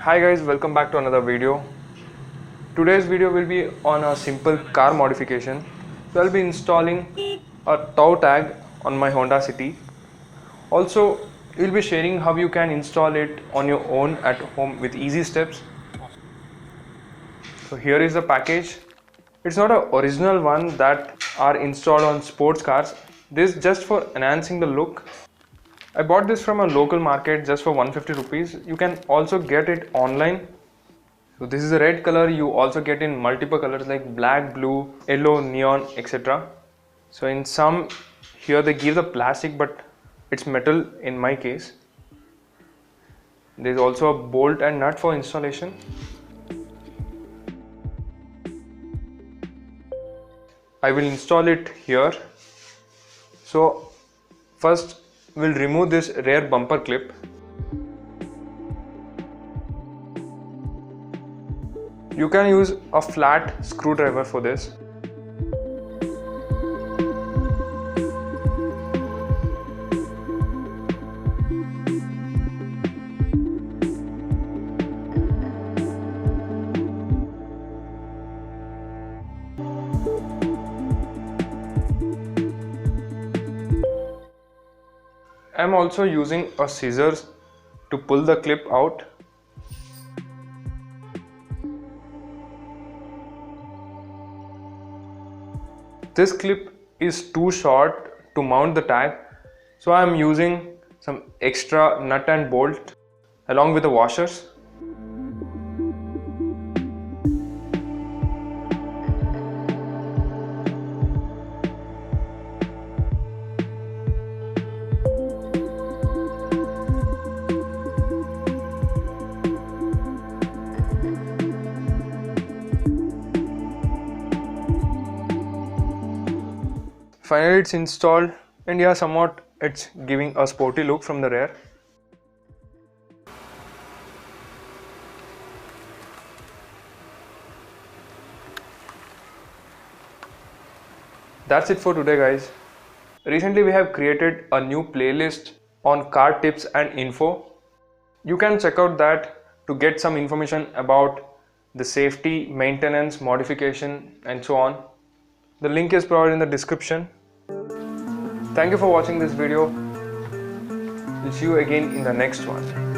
Hi guys, welcome back to another video. Today's video will be on a simple car modification. So I'll be installing a tow tag on my Honda City. Also, we'll be sharing how you can install it on your own at home with easy steps. So here is the package. It's not an original one that are installed on sports cars. This is just for enhancing the look. I bought this from a local market just for 150 rupees. You can also get it online. So this is a red color. You also get in multiple colors like black, blue, yellow, neon, etc. So in some here they give the plastic, but it's metal in my case. There is also a bolt and nut for installation. I will install it here. So first we'll remove this rear bumper clip. You can use a flat screwdriver for this. I am also using a scissors to pull the clip out. This clip is too short to mount the tag, so I am using some extra nut and bolt along with the washers. Finally it's installed, and yeah, somewhat it's giving a sporty look from the rear. That's it for today guys. Recently we have created a new playlist on car tips and info. You can check out that to get some information about the safety, maintenance, modification and so on. The link is provided in the description. Thank you for watching this video. We'll see you again in the next one.